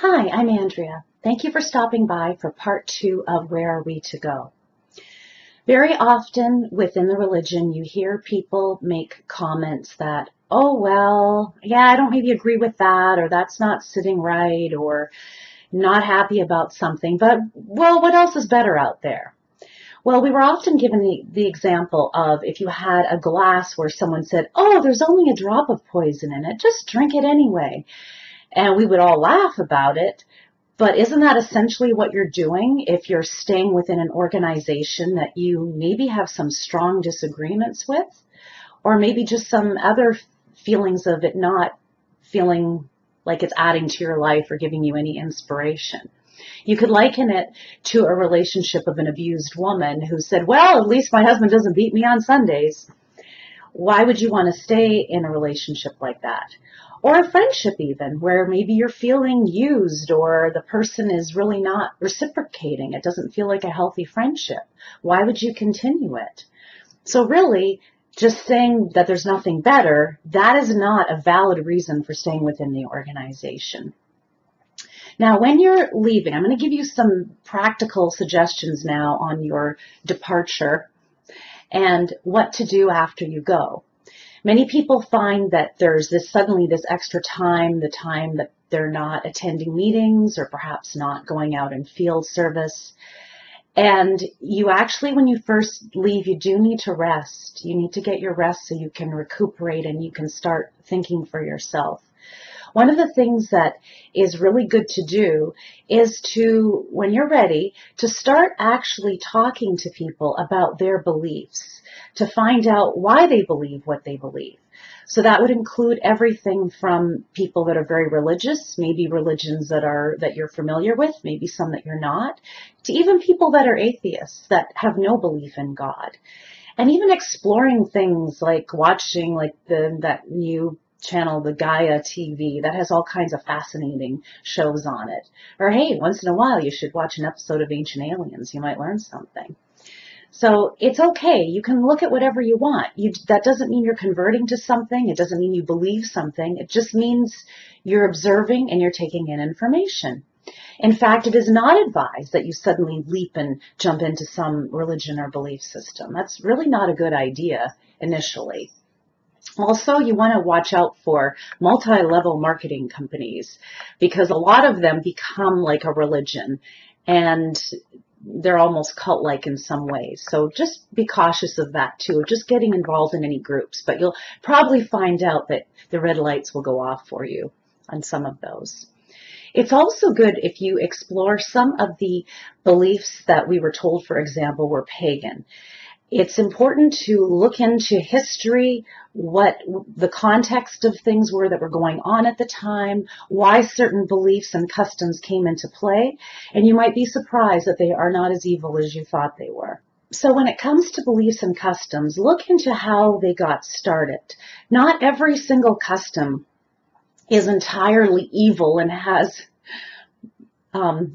Hi, I'm Andrea. Thank you for stopping by for part 2 of Where Are We to Go? Very often within the religion, you hear people make comments that, oh, well, yeah, I don't maybe agree with that, or that's not sitting right, or not happy about something, but, well, what else is better out there? Well, we were often given the example of if you had a glass where someone said, oh, there's only a drop of poison in it, just drink it anyway. And we would all laugh about it. But isn't that essentially what you're doing if you're staying within an organization that you maybe have some strong disagreements with, or maybe just some other feelings of it not feeling like it's adding to your life or giving you any inspiration? You could liken it to a relationship of an abused woman who said, well, at least my husband doesn't beat me on Sundays. Why would you want to stay in a relationship like that? Or a friendship even, where maybe you're feeling used or the person is really not reciprocating. It doesn't feel like a healthy friendship. Why would you continue it? So really, just saying that there's nothing better, that is not a valid reason for staying within the organization. Now, when you're leaving, I'm going to give you some practical suggestions now on your departure and what to do after you go. Many people find that there's suddenly this extra time, the time that they're not attending meetings or perhaps not going out in field service. And you actually, when you first leave, you do need to rest. You need to get your rest so you can recuperate and you can start thinking for yourself. One of the things that is really good to do is to, when you're ready, to start actually talking to people about their beliefs, to find out why they believe what they believe. So that would include everything from people that are very religious, maybe religions that you're familiar with, maybe some that you're not, to even people that are atheists that have no belief in God. And even exploring things like watching that new channel, the Gaia TV, that has all kinds of fascinating shows on it. Or hey, once in a while you should watch an episode of Ancient Aliens. You might learn something. So it's okay. You can look at whatever you want. That doesn't mean you're converting to something. It doesn't mean you believe something. It just means you're observing and you're taking in information. In fact, it is not advised that you suddenly leap and jump into some religion or belief system. That's really not a good idea initially. Also, you want to watch out for multi-level marketing companies because a lot of them become like a religion and they're almost cult-like in some ways. So just be cautious of that too, just getting involved in any groups. But you'll probably find out that the red lights will go off for you on some of those. It's also good if you explore some of the beliefs that we were told, for example, were pagan. It's important to look into history, what the context of things were that were going on at the time, why certain beliefs and customs came into play, and you might be surprised that they are not as evil as you thought they were. So when it comes to beliefs and customs, look into how they got started. Not every single custom is entirely evil and has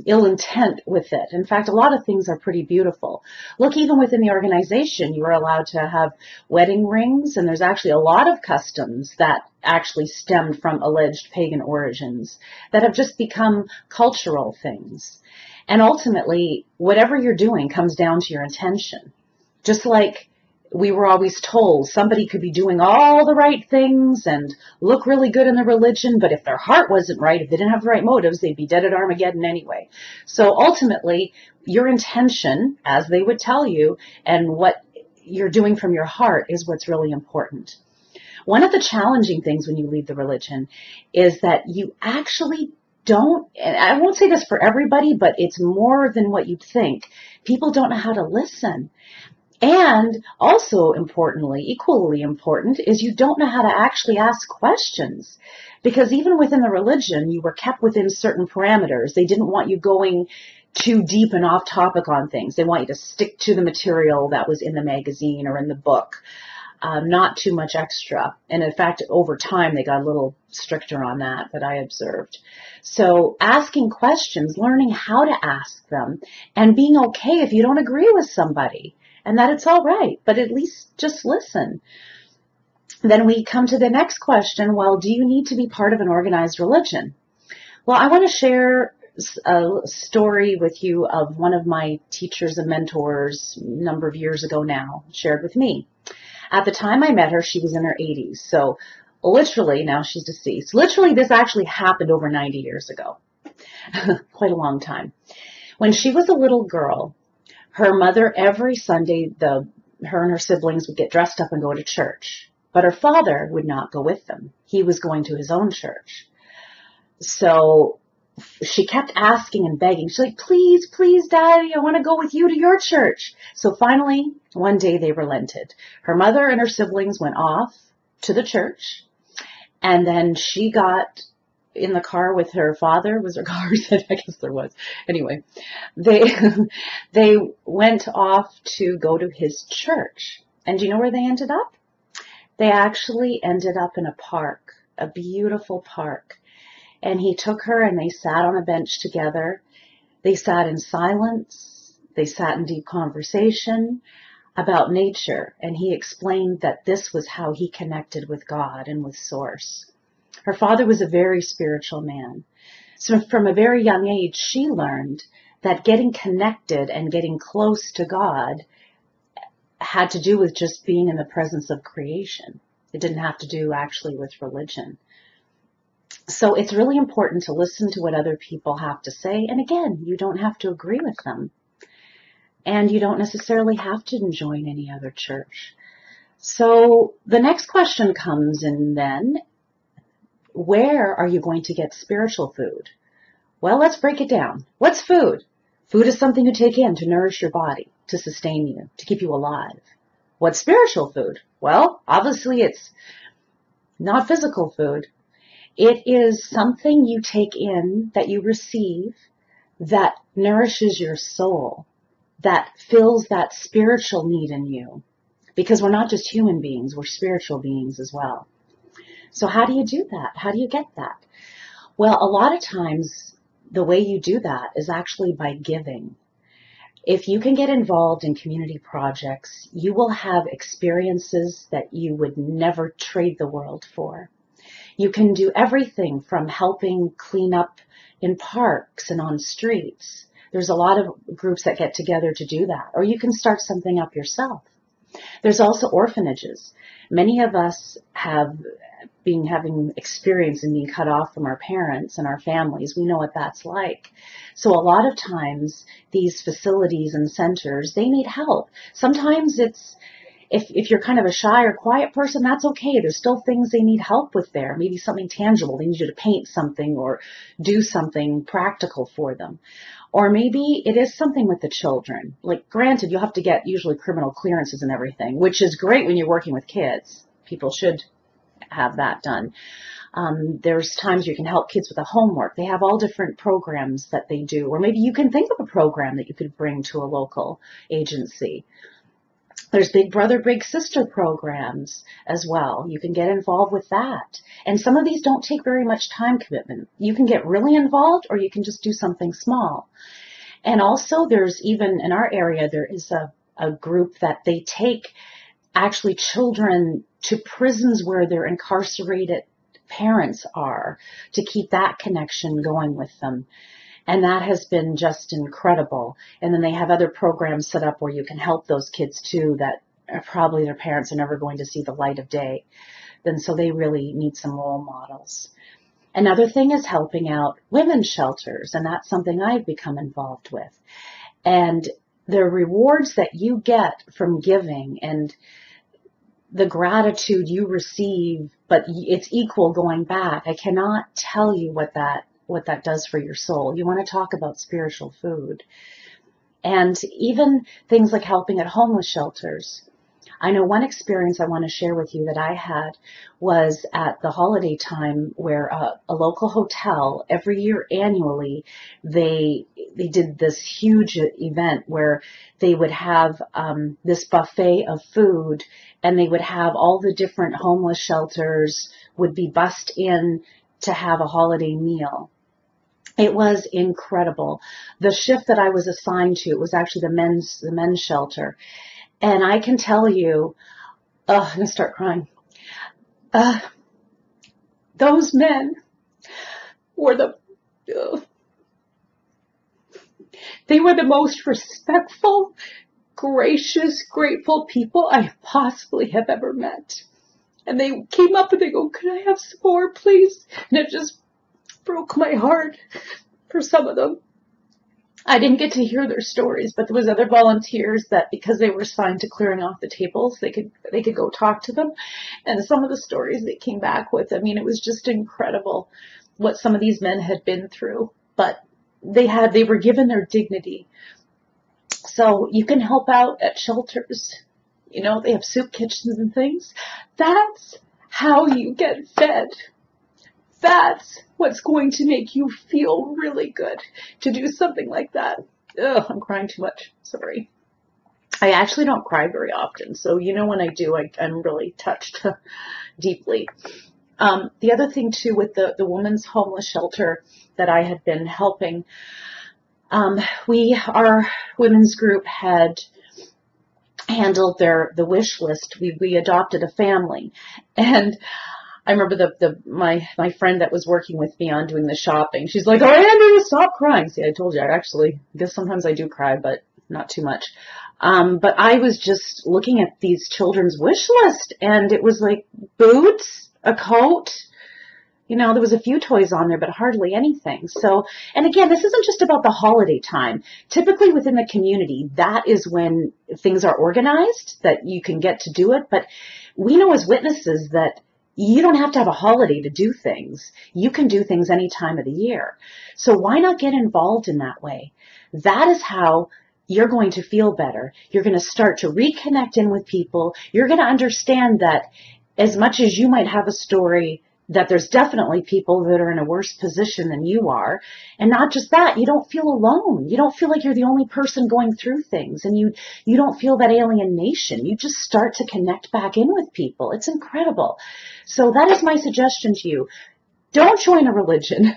ill intent with it. In fact, a lot of things are pretty beautiful. Look, even within the organization, you are allowed to have wedding rings, and there's actually a lot of customs that actually stemmed from alleged pagan origins that have just become cultural things. And ultimately, whatever you're doing comes down to your intention. Just like we were always told somebody could be doing all the right things and look really good in the religion, but if their heart wasn't right, if they didn't have the right motives, they'd be dead at Armageddon anyway. So ultimately, your intention, as they would tell you, and what you're doing from your heart is what's really important. One of the challenging things when you leave the religion is that you actually don't, and I won't say this for everybody, but it's more than what you'd think. People don't know how to listen. And also importantly, equally important, is you don't know how to actually ask questions. Because even within the religion, you were kept within certain parameters. They didn't want you going too deep and off topic on things. They want you to stick to the material that was in the magazine or in the book. Not too much extra. And in fact, over time, they got a little stricter on that I observed. So asking questions, learning how to ask them, and being okay if you don't agree with somebody. And that it's all right, but at least just listen. Then we come to the next question, well, do you need to be part of an organized religion? Well, I want to share a story with you of one of my teachers and mentors a number of years ago now, shared with me. At the time I met her, she was in her 80s. So literally, now she's deceased. Literally, this actually happened over 90 years ago. Quite a long time. When she was a little girl, her mother, every Sunday, her and her siblings would get dressed up and go to church. But her father would not go with them. He was going to his own church. So she kept asking and begging. She's like, please, please, Daddy, I want to go with you to your church. So finally, one day they relented. Her mother and her siblings went off to the church, and then she got in the car with her father. Was there cars? I guess there was. Anyway, they went off to go to his church. And do you know where they ended up? They actually ended up in a park, a beautiful park. And he took her and they sat on a bench together. They sat in silence. They sat in deep conversation about nature. And he explained that this was how he connected with God and with Source. Her father was a very spiritual man. So from a very young age, she learned that getting connected and getting close to God had to do with just being in the presence of creation. It didn't have to do actually with religion. So it's really important to listen to what other people have to say. And again, you don't have to agree with them. And you don't necessarily have to join any other church. So the next question comes in then, where are you going to get spiritual food? Well, let's break it down. What's food? Food is something you take in to nourish your body, to sustain you, to keep you alive. What's spiritual food? Well, obviously it's not physical food. It is something you take in, that you receive, that nourishes your soul, that fills that spiritual need in you. Because we're not just human beings, we're spiritual beings as well. So how do you do that? How do you get that? Well, a lot of times the way you do that is actually by giving. If you can get involved in community projects, you will have experiences that you would never trade the world for. You can do everything from helping clean up in parks and on streets. There's a lot of groups that get together to do that. Or you can start something up yourself. There's also orphanages. Many of us have been having experience in being cut off from our parents and our families. We know what that's like. So a lot of times these facilities and centers, they need help. Sometimes it's if you're kind of a shy or quiet person, that's okay. There's still things they need help with there. Maybe something tangible. They need you to paint something or do something practical for them. Or maybe it is something with the children. Like, granted, you'll have to get usually criminal clearances and everything, which is great when you're working with kids. People should have that done. There's times you can help kids with the homework. They have all different programs that they do. Or maybe you can think of a program that you could bring to a local agency. There's Big Brother, Big Sister programs as well. You can get involved with that. And some of these don't take very much time commitment. You can get really involved or you can just do something small. And also there's even in our area, there is a group that they take actually children to prisons where their incarcerated parents are to keep that connection going with them. And that has been just incredible. And then they have other programs set up where you can help those kids too that are probably their parents are never going to see the light of day. Then so they really need some role models. Another thing is helping out women's shelters, and that's something I've become involved with. And the rewards that you get from giving and the gratitude you receive, but it's equal going back. I cannot tell you what that does for your soul. You want to talk about spiritual food. And even things like helping at homeless shelters. I know one experience I want to share with you that I had was at the holiday time where a local hotel every year annually, they did this huge event where they would have this buffet of food, and they would have all the different homeless shelters would be bussed in to have a holiday meal. It was incredible. The shift that I was assigned to, it was actually the men's shelter. And I can tell you, I'm going to start crying. Those men were the They were the most respectful, gracious, grateful people I possibly have ever met. And they came up and they go, "Could I have some more, please?" And it just broke my heart for some of them. I didn't get to hear their stories, but there was other volunteers that, because they were assigned to clearing off the tables, they could go talk to them. And some of the stories they came back with, I mean, it was just incredible what some of these men had been through. But they were given their dignity. So you can help out at shelters. You know, they have soup kitchens and things. That's how you get fed. That's what's going to make you feel really good to do something like that. Ugh, I'm crying too much. Sorry. I actually don't cry very often, so you know when I do, I'm really touched deeply. The other thing too with the women's homeless shelter that I had been helping, our women's group had handled the wish list. We adopted a family, and I remember my friend that was working with me on doing the shopping. She's like, "Oh, Andrea, stop crying." See, I told you. I guess sometimes I do cry, but not too much. But I was just looking at these children's wish list, and it was like boots, a coat. You know, there was a few toys on there, but hardly anything. So, and again, this isn't just about the holiday time. Typically within the community, that is when things are organized, that you can get to do it. But we know as witnesses that you don't have to have a holiday to do things. You can do things any time of the year. So why not get involved in that way? That is how you're going to feel better. You're going to start to reconnect in with people. You're going to understand that as much as you might have a story, that there's definitely people that are in a worse position than you are. And not just that, you don't feel alone. You don't feel like you're the only person going through things, and you don't feel that alienation. You just start to connect back in with people. It's incredible. So that is my suggestion to you. Don't join a religion.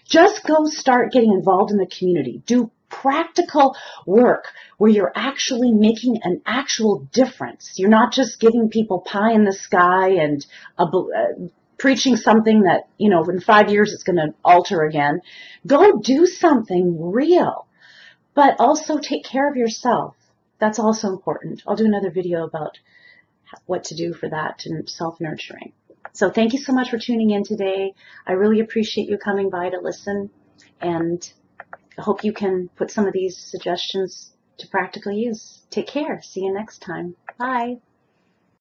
Just go start getting involved in the community. Do practical work where you're actually making an actual difference. You're not just giving people pie in the sky and preaching something that, you know, in 5 years it's going to alter again. Go do something real, but also take care of yourself. That's also important. I'll do another video about what to do for that and self-nurturing. So thank you so much for tuning in today. I really appreciate you coming by to listen, and I hope you can put some of these suggestions to practical use. Take care. See you next time. Bye.